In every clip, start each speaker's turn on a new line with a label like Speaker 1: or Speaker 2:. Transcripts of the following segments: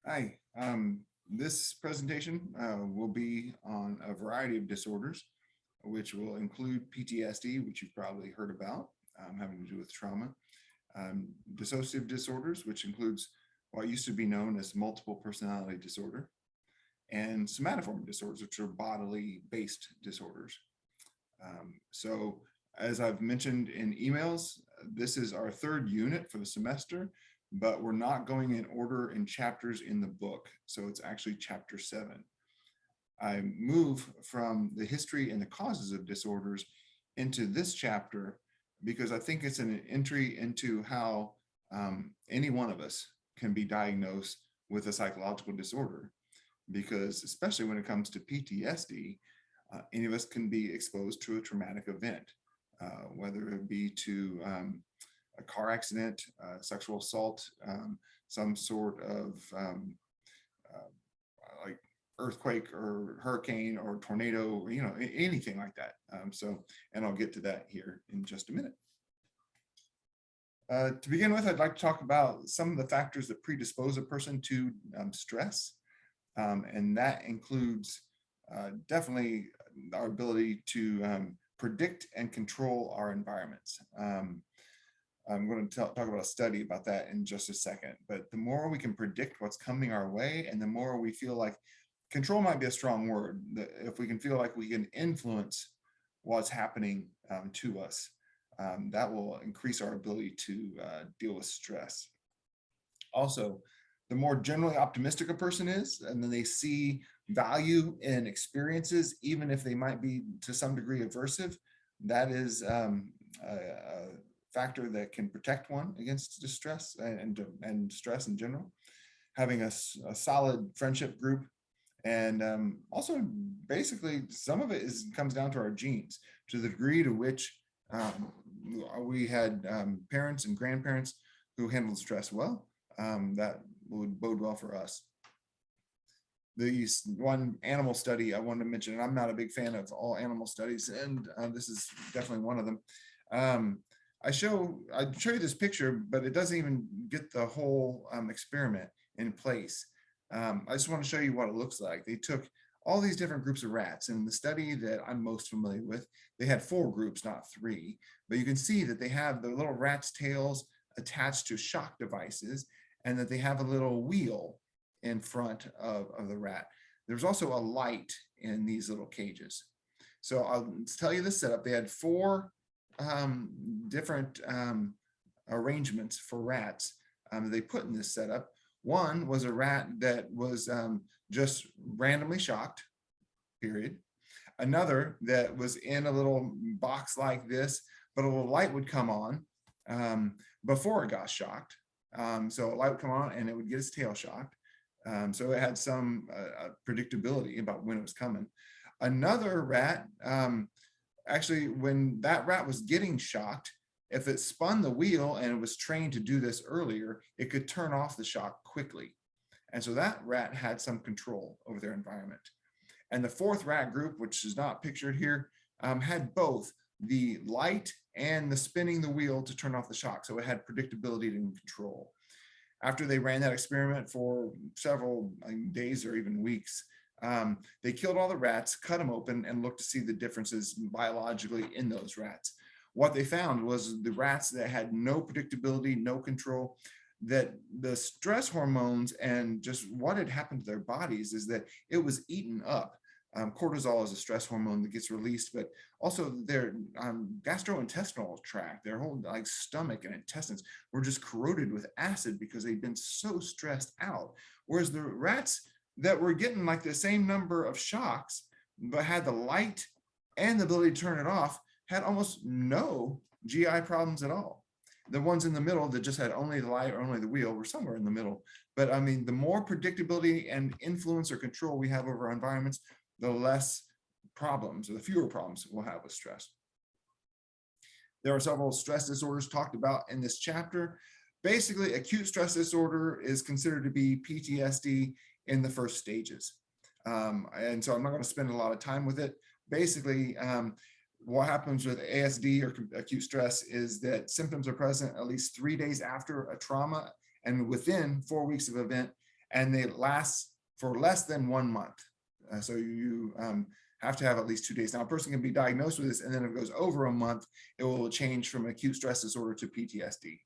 Speaker 1: Hi, this presentation will be on a variety of disorders, which will include PTSD, which you've probably heard about, having to do with trauma, dissociative disorders, which includes what used to be known as multiple personality disorder, and somatoform disorders, which are bodily based disorders. So as I've mentioned in emails, this is our third unit for the semester, but we're not going in order in chapters in the book. So it's actually chapter 7. I move from the history and the causes of disorders into this chapter because I think it's an entry into how any one of us can be diagnosed with a psychological disorder. Because especially when it comes to PTSD, any of us can be exposed to a traumatic event, whether it be to a car accident, sexual assault, some sort of like earthquake or hurricane or tornado, anything like that. And I'll get to that here in just a minute. To begin with, I'd like to talk about some of the factors that predispose a person to stress. And that includes definitely our ability to predict and control our environments. I'm going to talk about a study about that in just a second, but the more we can predict what's coming our way and the more we feel like control might be a strong word, if we can feel like we can influence what's happening to us, that will increase our ability to deal with stress. Also, the more generally optimistic a person is, and then they see value in experiences, even if they might be to some degree aversive, that is a factor that can protect one against distress and stress in general. Having a solid friendship group, and also basically some of it comes down to our genes, to the degree to which we had parents and grandparents who handled stress well, that would bode well for us. The one animal study I wanted to mention, and I'm not a big fan of all animal studies, and this is definitely one of them. I show you this picture, but it doesn't even get the whole experiment in place. I just want to show you what it looks like. They took all these different groups of rats. And the study that I'm most familiar with, they had 4 groups, not 3. But you can see that they have the little rat's tails attached to shock devices, and that they have a little wheel in front of the rat. There's also a light in these little cages. So I'll tell you the setup. They had 4 different arrangements for rats that they put in this setup. One was a rat that was just randomly shocked, period. Another that was in a little box like this, but a little light would come on before it got shocked. So a light would come on and it would get its tail shocked. So it had some predictability about when it was coming. Another rat, actually, when that rat was getting shocked, if it spun the wheel and it was trained to do this earlier, it could turn off the shock quickly. And so that rat had some control over their environment. And the 4th rat group, which is not pictured here, had both the light and the spinning the wheel to turn off the shock. So it had predictability and control. After they ran that experiment for several days or even weeks, they killed all the rats, cut them open, and looked to see the differences biologically in those rats. What they found was the rats that had no predictability, no control, that the stress hormones and just what had happened to their bodies is that it was eaten up. Cortisol is a stress hormone that gets released, but also their gastrointestinal tract, their whole stomach and intestines were just corroded with acid because they'd been so stressed out. Whereas the rats that were getting the same number of shocks, but had the light and the ability to turn it off, had almost no GI problems at all. The ones in the middle that just had only the light or only the wheel were somewhere in the middle. But I mean, the more predictability and influence or control we have over our environments, the less problems or the fewer problems we'll have with stress. There are several stress disorders talked about in this chapter. Basically, acute stress disorder is considered to be PTSD in the first stages. And so I'm not going to spend a lot of time with it. Basically, what happens with ASD or acute stress is that symptoms are present at least 3 days after a trauma and within 4 weeks of event, and they last for less than 1 month. So you have to have at least 2 days. Now, a person can be diagnosed with this, and then if it goes over a month, it will change from acute stress disorder to PTSD.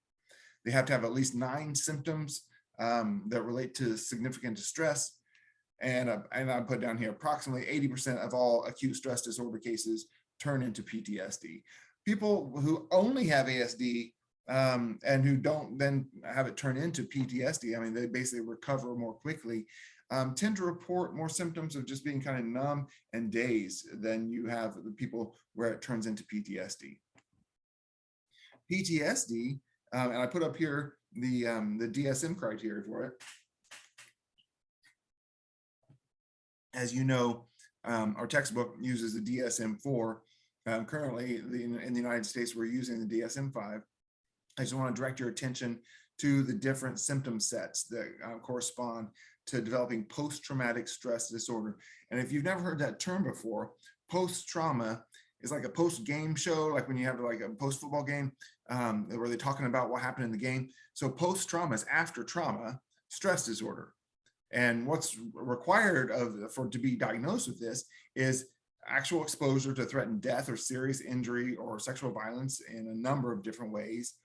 Speaker 1: They have to have at least 9 symptoms that relate to significant distress. And I put down here, approximately 80% of all acute stress disorder cases turn into PTSD. People who only have ASD and who don't then have it turn into PTSD, I mean, they basically recover more quickly, tend to report more symptoms of just being kind of numb and dazed than you have the people where it turns into PTSD. PTSD, and I put up here the DSM criteria for it. As you know, our textbook uses the DSM-4. Currently, in the United States, we're using the DSM-5. I just want to direct your attention to the different symptom sets that correspond to developing post-traumatic stress disorder. And if you've never heard that term before, post-trauma is like a post-game show, like when you have like a post-football game where they're talking about what happened in the game. So post-trauma is after trauma stress disorder. And what's required to be diagnosed with this is actual exposure to threatened death or serious injury or sexual violence in a number of different ways.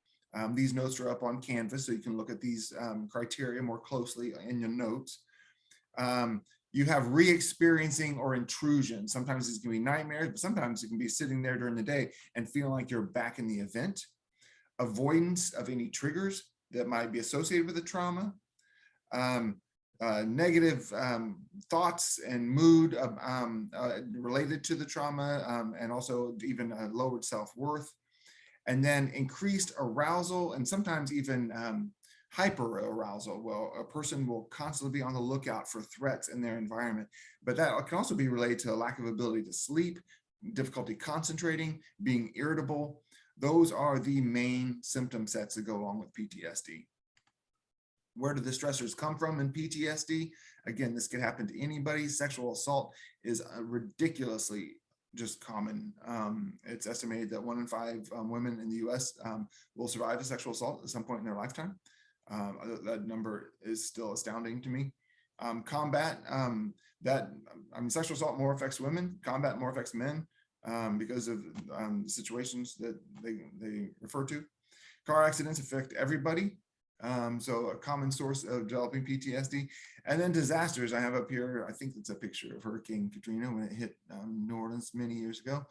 Speaker 1: These notes are up on Canvas, so you can look at these criteria more closely in your notes. You have re-experiencing or intrusion. Sometimes it's going to be nightmares, but sometimes it can be sitting there during the day and feeling like you're back in the event. Avoidance of any triggers that might be associated with the trauma. Negative thoughts and mood related to the trauma, and also even lowered self-worth. And then increased arousal and sometimes even hyper arousal. Well, a person will constantly be on the lookout for threats in their environment, but that can also be related to a lack of ability to sleep, difficulty concentrating, being irritable. Those are the main symptom sets that go along with PTSD. Where do the stressors come from in PTSD? Again, this could happen to anybody. Sexual assault is ridiculously just common. It's estimated that 1 in 5 women in the US will survive a sexual assault at some point in their lifetime. That number is still astounding to me. Combat, sexual assault more affects women, combat more affects men because of situations that they refer to. Car accidents affect everybody. So a common source of developing PTSD. And then disasters, I have up here, I think it's a picture of Hurricane Katrina when it hit New Orleans many years ago.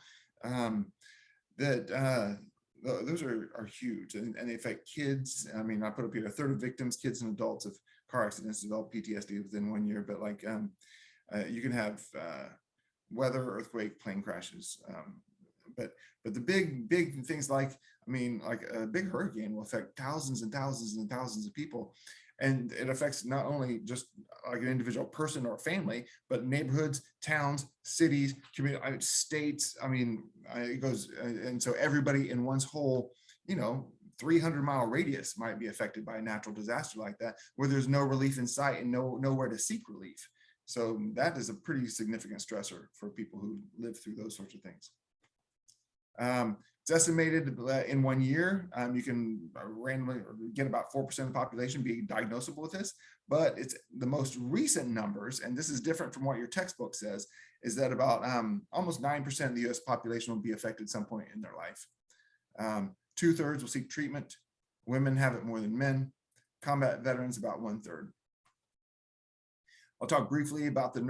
Speaker 1: Those are huge, and they affect kids. I mean, I put up here 1/3 of victims, kids and adults of car accidents develop PTSD within 1 year, but like you can have weather, earthquake, plane crashes. But the big things like, I mean, like a big hurricane will affect thousands and thousands and thousands of people. And it affects not only just like an individual person or family, but neighborhoods, towns, cities, community, states. I mean, it goes, and so everybody in one's whole, 300-mile radius might be affected by a natural disaster like that, where there's no relief in sight and nowhere to seek relief. So that is a pretty significant stressor for people who live through those sorts of things. It's estimated in 1 year, you can randomly get about 4% of the population being diagnosable with this, but it's the most recent numbers, and this is different from what your textbook says, is that about almost 9% of the US population will be affected at some point in their life. 2/3 will seek treatment. Women have it more than men. Combat veterans, about 1/3. I'll talk briefly about the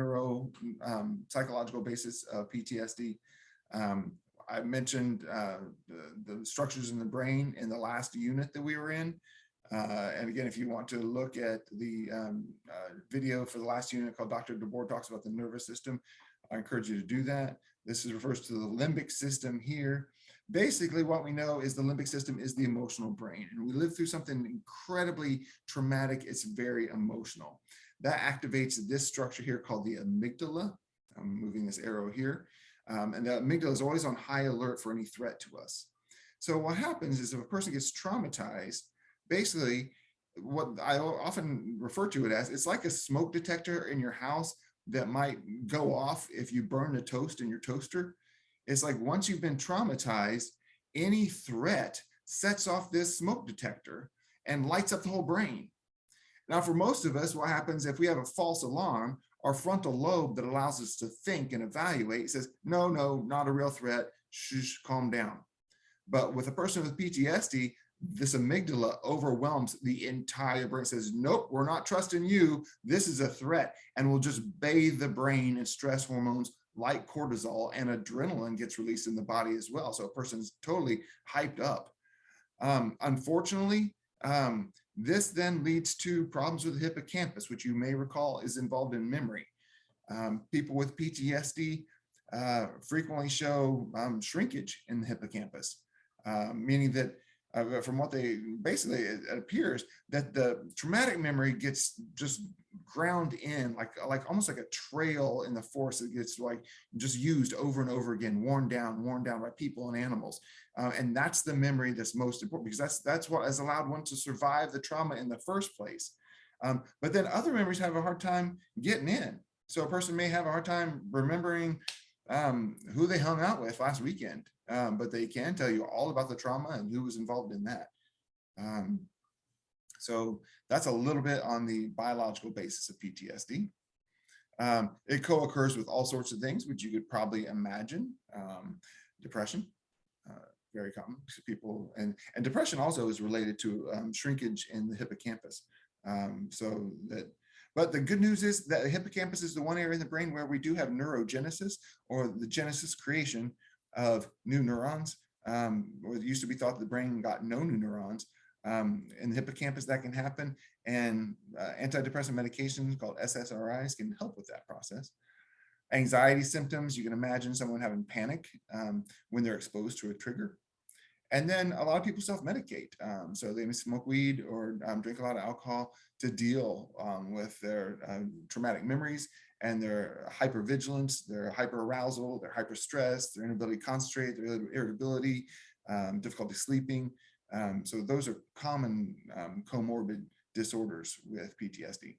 Speaker 1: psychological basis of PTSD. I mentioned the structures in the brain in the last unit that we were in. And again, if you want to look at the video for the last unit called Dr. DeBoer Talks About the Nervous System, I encourage you to do that. This refers to the limbic system here. Basically, what we know is the limbic system is the emotional brain. And we live through something incredibly traumatic. It's very emotional. That activates this structure here called the amygdala. I'm moving this arrow here. And the amygdala is always on high alert for any threat to us. So what happens is if a person gets traumatized, basically what I often refer to it as, it's like a smoke detector in your house that might go off if you burn a toast in your toaster. It's like once you've been traumatized, any threat sets off this smoke detector and lights up the whole brain. Now, for most of us, what happens if we have a false alarm? Our frontal lobe that allows us to think and evaluate says, no, no, not a real threat. Shh, calm down. But with a person with PTSD, this amygdala overwhelms the entire brain, says, nope, we're not trusting you. This is a threat. And will just bathe the brain in stress hormones like cortisol, and adrenaline gets released in the body as well. So a person's totally hyped up. Unfortunately, this then leads to problems with the hippocampus, which you may recall is involved in memory. People with PTSD frequently show shrinkage in the hippocampus, meaning that from what they basically, it appears that the traumatic memory gets just ground in like almost like a trail in the forest that gets like just used over and over again, worn down by people and animals. And that's the memory that's most important, because that's what has allowed one to survive the trauma in the first place. But then other memories have a hard time getting in. So a person may have a hard time remembering who they hung out with last weekend, but they can tell you all about the trauma and who was involved in that. So that's a little bit on the biological basis of PTSD. It co-occurs with all sorts of things, which you could probably imagine. Depression, very common to people, and depression also is related to shrinkage in the hippocampus. But the good news is that the hippocampus is the one area in the brain where we do have neurogenesis, or the genesis creation of new neurons. It used to be thought the brain got no new neurons. In the hippocampus, that can happen, and antidepressant medications called SSRIs can help with that process. Anxiety symptoms, you can imagine someone having panic when they're exposed to a trigger. And then a lot of people self-medicate. So they may smoke weed or drink a lot of alcohol to deal with their traumatic memories and their hypervigilance, their hyperarousal, their hyperstress, their inability to concentrate, their irritability, difficulty sleeping. So those are common comorbid disorders with PTSD.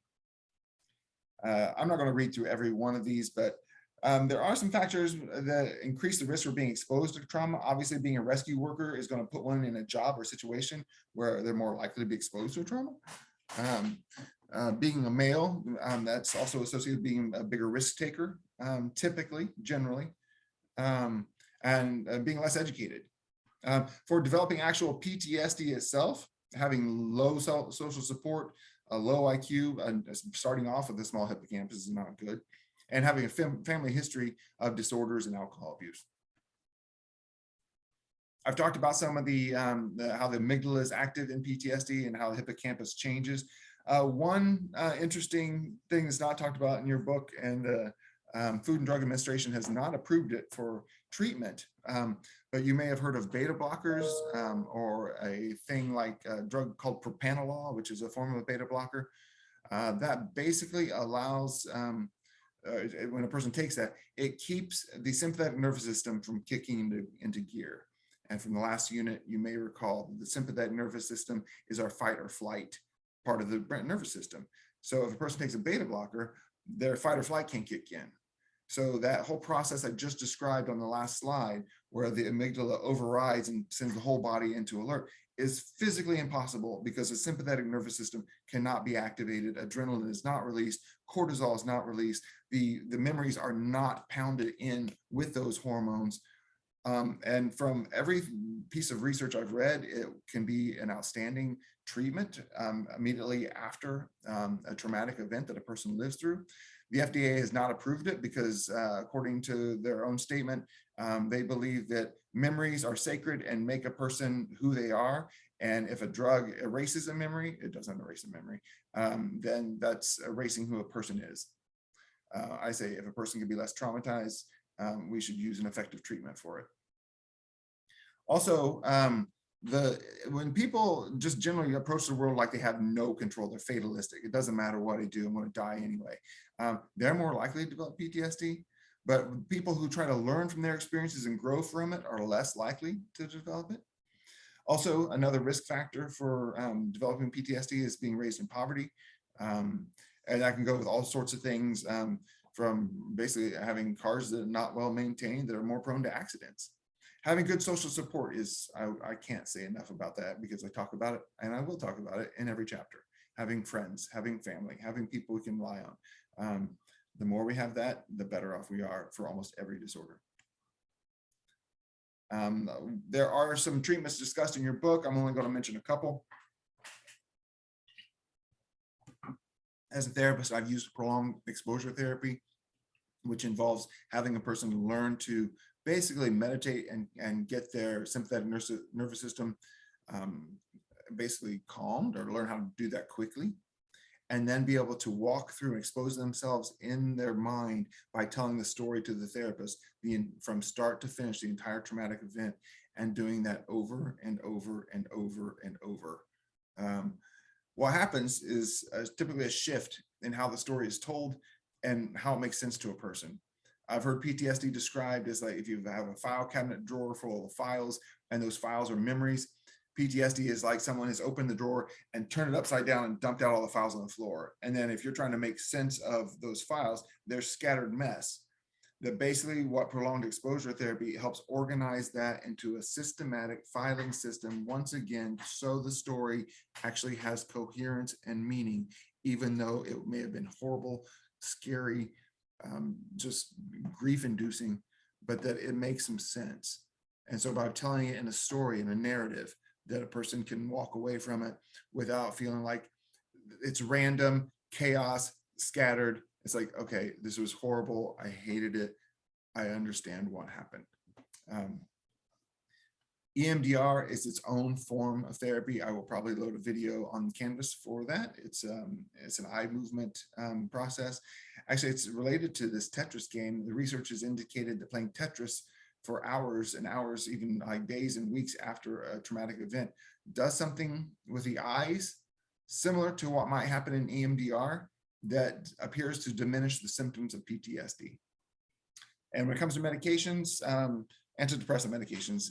Speaker 1: I'm not going to read through every one of these, but there are some factors that increase the risk for being exposed to trauma. Obviously, being a rescue worker is going to put one in a job or situation where they're more likely to be exposed to a trauma. Being a male, that's also associated with being a bigger risk taker, typically, generally, and being less educated. For developing actual PTSD itself, having low social support, a low IQ, and starting off with a small hippocampus is not good, and having a family history of disorders and alcohol abuse. I've talked about some of how the amygdala is active in PTSD and how the hippocampus changes. One interesting thing that's not talked about in your book, and the Food and Drug Administration has not approved it for treatment, but you may have heard of beta blockers, or a thing like a drug called propranolol, which is a form of a beta blocker. That basically allows, when a person takes that, it keeps the sympathetic nervous system from kicking into gear. And from the last unit, you may recall the sympathetic nervous system is our fight or flight part of the nervous system. So if a person takes a beta blocker, their fight or flight can't kick in. So that whole process I just described on the last slide, where the amygdala overrides and sends the whole body into alert, is physically impossible because the sympathetic nervous system cannot be activated. Adrenaline is not released. Cortisol is not released. The memories are not pounded in with those hormones. And from every piece of research I've read, it can be an outstanding treatment immediately after a traumatic event that a person lives through. The FDA has not approved it because, according to their own statement, they believe that memories are sacred and make a person who they are. And if a drug erases a memory, it doesn't erase a memory, then that's erasing who a person is. I say if a person can be less traumatized, we should use an effective treatment for it. Also, when people just generally approach the world like they have no control, they're fatalistic. It doesn't matter what I do, I'm going to die anyway. They're more likely to develop PTSD, but people who try to learn from their experiences and grow from it are less likely to develop it. Also, another risk factor for developing PTSD is being raised in poverty. And that can go with all sorts of things, from basically having cars that are not well maintained, that are more prone to accidents. Having good social support is, I can't say enough about that because I talk about it, and I will talk about it in every chapter. having friends, having family, having people we can rely on. The more we have that, the better off we are for almost every disorder. There are some treatments discussed in your book. I'm only going to mention a couple. As a therapist, I've used prolonged exposure therapy, which involves having a person learn to basically meditate and get their sympathetic nervous system basically calmed, or learn how to do that quickly, and then be able to walk through and expose themselves in their mind by telling the story to the therapist from start to finish, the entire traumatic event, and doing that over and over and over and over. What happens is typically a shift in how the story is told and how it makes sense to a person. I've heard PTSD described as like if you have a file cabinet drawer full of files and those files are memories. PTSD is like someone has opened the drawer and turned it upside down and dumped out all the files on the floor. And then if you're trying to make sense of those files, they're scattered mess. That basically what prolonged exposure therapy helps organize that into a systematic filing system once again, so the story actually has coherence and meaning, even though it may have been horrible, scary, just grief-inducing, but that it makes some sense. And so by telling it in a story, in a narrative, that a person can walk away from it without feeling like it's random, chaos, scattered. It's like, okay, this was horrible. I hated it. I understand what happened. EMDR is its own form of therapy. I will probably load a video on Canvas for that. It's an eye movement process. Actually, it's related to this Tetris game. The research has indicated that playing Tetris for hours and hours, even like days and weeks after a traumatic event, does something with the eyes similar to what might happen in EMDR that appears to diminish the symptoms of PTSD. And when it comes to medications, antidepressant medications,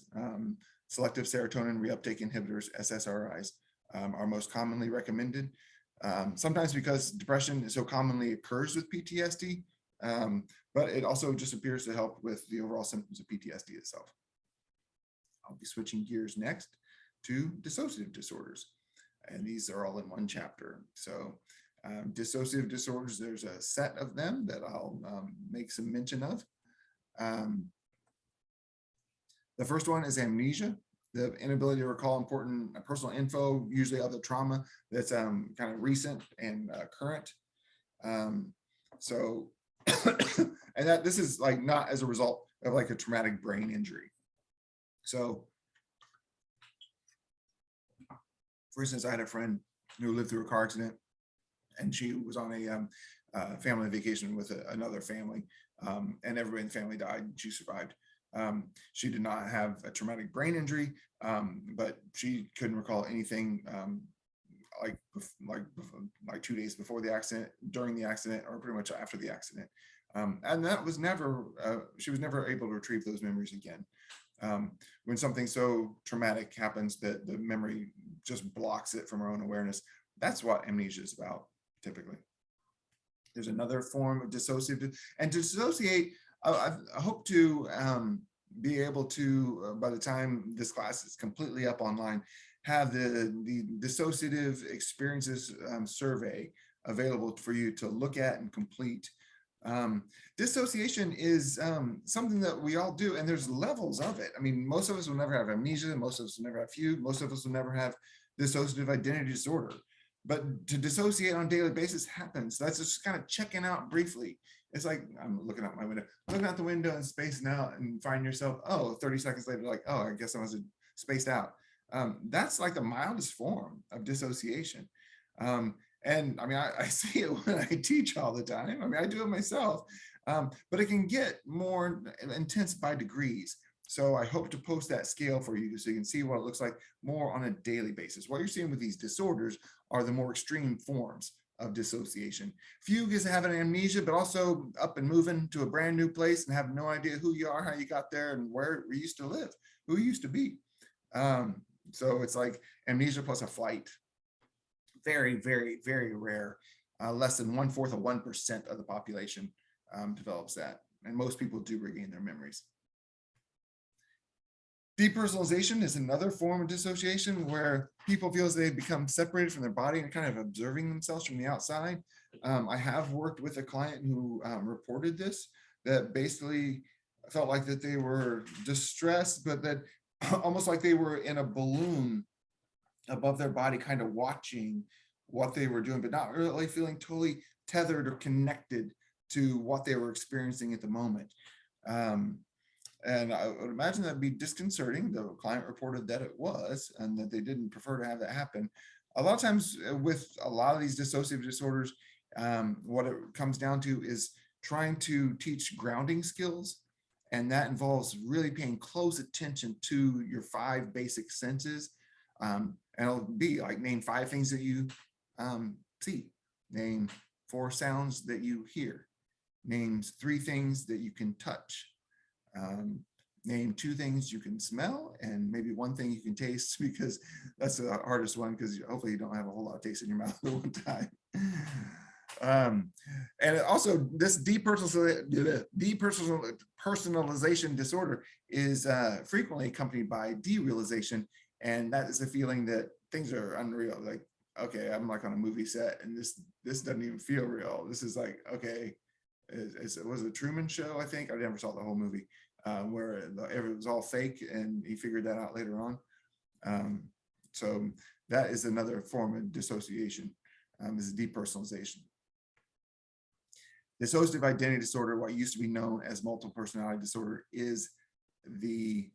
Speaker 1: selective serotonin reuptake inhibitors, SSRIs, are most commonly recommended. Sometimes because depression so commonly occurs with PTSD, but it also just appears to help with the overall symptoms of PTSD itself. I'll be switching gears next to dissociative disorders. And these are all in one chapter. So dissociative disorders, there's a set of them that I'll make some mention of. The first one is amnesia, the inability to recall important personal info, usually of the trauma that's kind of recent and current. So, and that this is like not as a result of like a traumatic brain injury. So, for instance, I had a friend who lived through a car accident, and she was on a family vacation with another family, and everybody in the family died. She survived. She did not have a traumatic brain injury, but she couldn't recall anything like 2 days before the accident, during the accident, or pretty much after the accident. And that was never, she was never able to retrieve those memories again. When something so traumatic happens that the memory just blocks it from our own awareness, that's what amnesia is about, typically. There's another form of dissociative, and to dissociate, I hope to be able to, by the time this class is completely up online, have the dissociative experiences survey available for you to look at and complete. Dissociation is something that we all do, and there's levels of it. I mean, most of us will never have amnesia, most of us will never have fugue, most of us will never have dissociative identity disorder. But to dissociate on a daily basis happens. That's just kind of checking out briefly. It's like, I'm looking out my window, looking out the window and spacing out, and find yourself, oh, 30 seconds later, like, oh, I guess I was spaced out. That's like the mildest form of dissociation. And I mean, I see it when I teach all the time. I mean, I do it myself, but it can get more intense by degrees. So I hope to post that scale for you so you can see what it looks like more on a daily basis. What you're seeing with these disorders are the more extreme forms of dissociation. Fugue is having amnesia, but also up and moving to a brand new place and have no idea who you are, how you got there, and where you used to live, who you used to be. So it's like amnesia plus a flight. Very, very, very rare. Less than 1/4 of 1% of the population develops that. And most people do regain their memories. Depersonalization is another form of dissociation where people feel as they become separated from their body and kind of observing themselves from the outside. I have worked with a client who reported this, that basically felt like that they were distressed, but that almost like they were in a balloon above their body, kind of watching what they were doing, but not really feeling totally tethered or connected to what they were experiencing at the moment. And I would imagine that'd be disconcerting. The client reported that it was, and that they didn't prefer to have that happen. A lot of times with a lot of these dissociative disorders, what it comes down to is trying to teach grounding skills. And that involves really paying close attention to your 5 basic senses. And it'll be like, name 5 things that you see, name 4 sounds that you hear, names 3 things that you can touch, name 2 things you can smell, and maybe 1 thing you can taste, because that's the hardest one, because hopefully you don't have a whole lot of taste in your mouth at one time. And also this depersonalization disorder is frequently accompanied by derealization, and that is the feeling that things are unreal. Like, okay, I'm like on a movie set, and this doesn't even feel real. This is like, okay, it was a Truman Show, I think. I never saw the whole movie, where it was all fake, and he figured that out later on. So that is another form of dissociation, is depersonalization. Dissociative identity disorder, what used to be known as multiple personality disorder, is the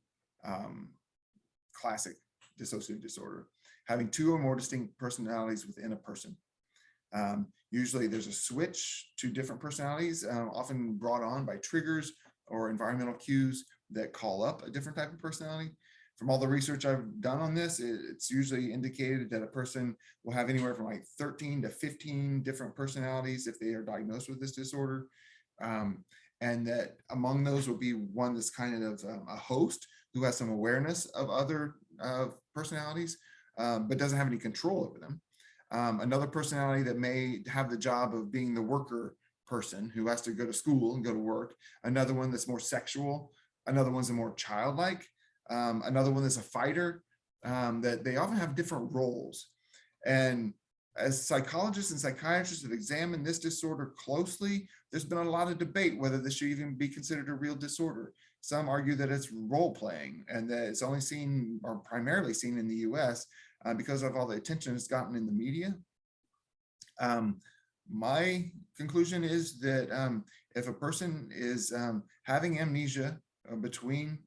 Speaker 1: classic dissociative disorder, having 2 or more distinct personalities within a person. Usually there's a switch to different personalities, often brought on by triggers or environmental cues that call up a different type of personality. From all the research I've done on this, it's usually indicated that a person will have anywhere from like 13 to 15 different personalities if they are diagnosed with this disorder. And that among those will be one that's kind of a host who has some awareness of other personalities, but doesn't have any control over them. Another personality that may have the job of being the worker person who has to go to school and go to work. Another one that's more sexual. Another one's a more childlike. Another one that's a fighter. That they often have different roles. And as psychologists and psychiatrists have examined this disorder closely, there's been a lot of debate whether this should even be considered a real disorder. Some argue that it's role playing, and that it's only seen, or primarily seen, in the US because of all the attention it's gotten in the media. My conclusion is that if a person is having amnesia between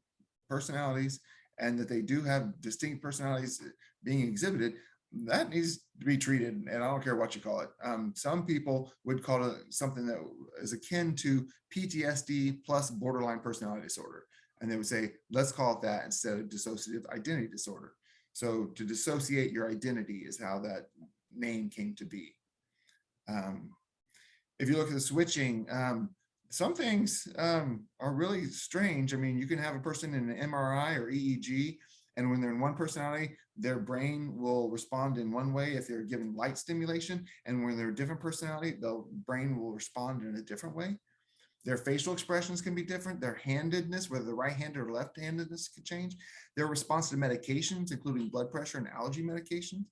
Speaker 1: personalities, and that they do have distinct personalities being exhibited, that needs to be treated, and I don't care what you call it. Some people would call it something that is akin to PTSD plus borderline personality disorder, and they would say, let's call it that instead of dissociative identity disorder. So to dissociate your identity is how that name came to be. If you look at the switching, some things are really strange. I mean, you can have a person in an MRI or EEG, and when they're in one personality, their brain will respond in one way if they're given light stimulation. And when they're a different personality, the brain will respond in a different way. Their facial expressions can be different. Their handedness, whether the right-handed or left-handedness, could change. Their response to medications, including blood pressure and allergy medications.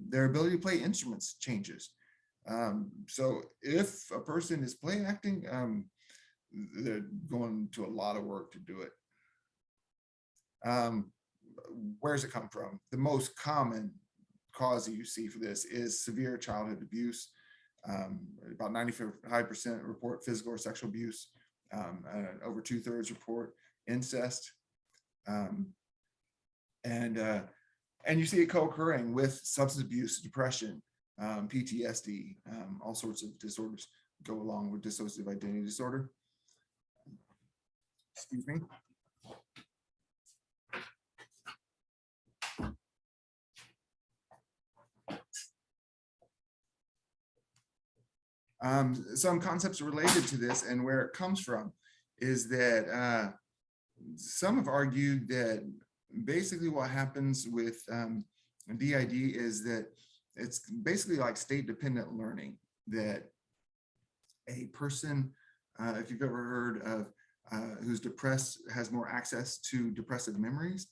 Speaker 1: Their ability to play instruments changes. So if a person is play acting, they're going to a lot of work to do it. Where does it come from? The most common cause that you see for this is severe childhood abuse. About 95% report physical or sexual abuse. Over 2/3 report incest. And you see it co-occurring with substance abuse, depression, PTSD, all sorts of disorders go along with dissociative identity disorder. Excuse me. Some concepts related to this and where it comes from is that some have argued that basically what happens with DID is that it's basically like state-dependent learning, that a person, if you've ever heard of who's depressed has more access to depressive memories.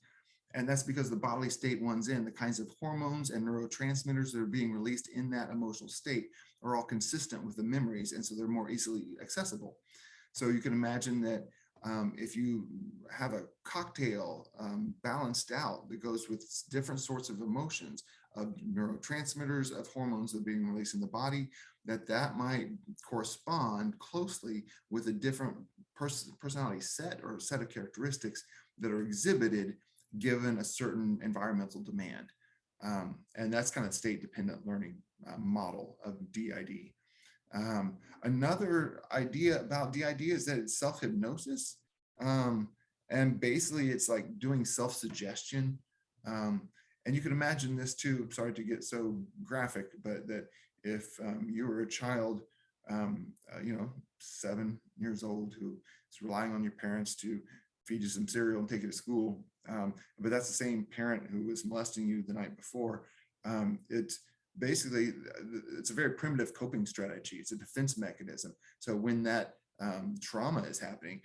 Speaker 1: And that's because the bodily state one's in, the kinds of hormones and neurotransmitters that are being released in that emotional state are all consistent with the memories. And so they're more easily accessible. So you can imagine that if you have a cocktail balanced out that goes with different sorts of emotions, of neurotransmitters, of hormones that are being released in the body, that might correspond closely with a different personality set or set of characteristics that are exhibited given a certain environmental demand. And that's kind of state-dependent learning model of DID. Another idea about DID is that it's self-hypnosis. And basically it's like doing self-suggestion. And you can imagine this too, sorry to get so graphic, but that if you were a child, 7 years old, who is relying on your parents to feed you some cereal and take you to school, but that's the same parent who was molesting you the night before, it's basically, it's a very primitive coping strategy. It's a defense mechanism. So when that trauma is happening,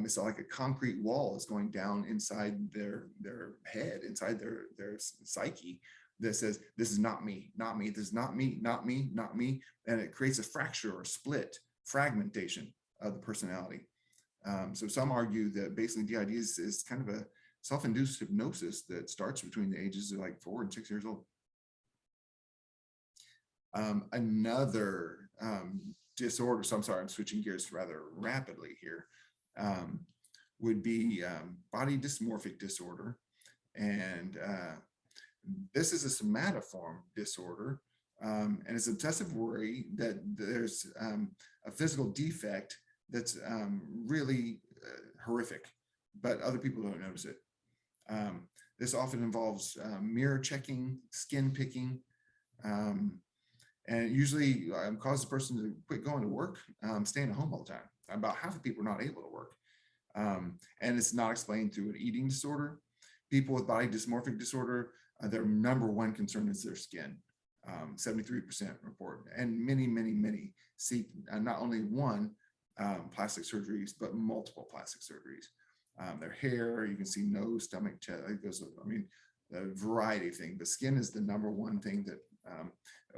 Speaker 1: it's like a concrete wall is going down inside their head, inside their psyche, that says, this is not me, not me, this is not me, not me, not me. And it creates a fracture or split, fragmentation of the personality. So some argue that basically DID is kind of a self-induced hypnosis that starts between the ages of like 4 and 6 years old. Another disorder, so I'm sorry, I'm switching gears rather rapidly here, would be body dysmorphic disorder. And this is a somatoform disorder, and it's obsessive worry that there's a physical defect that's really horrific, but other people don't notice it. This often involves mirror checking, skin picking, and it usually causes the person to quit going to work, staying at home all the time. About half of people are not able to work. And it's not explained through an eating disorder. People with body dysmorphic disorder, their number one concern is their skin. 73% report, and many seek not only one plastic surgeries, but multiple plastic surgeries. Their hair, you can see nose, stomach, chest, it goes, I mean, a variety of things. The skin is the number one thing that,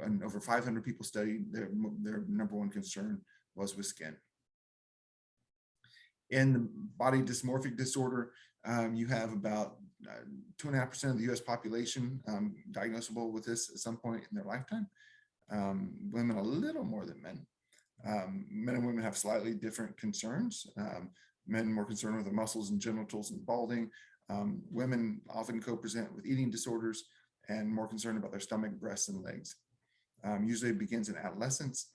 Speaker 1: and over 500 people studied, their number one concern was with skin. In the body dysmorphic disorder, you have about 2.5% of the US population diagnosable with this at some point in their lifetime. Women a little more than men. Men and women have slightly different concerns. Men more concerned with their muscles and genitals and balding. Women often co-present with eating disorders and more concerned about their stomach, breasts, and legs. Usually it begins in adolescence,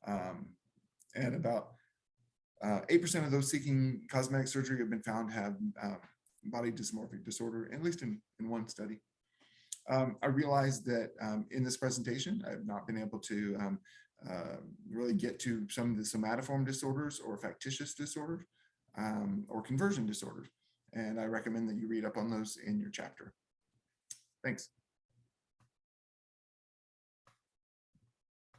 Speaker 1: and about 8% of those seeking cosmetic surgery have been found to have body dysmorphic disorder, at least in one study. I realized that in this presentation, I've not been able to really get to some of the somatoform disorders or factitious disorders or conversion disorders. And I recommend that you read up on those in your chapter. Thanks.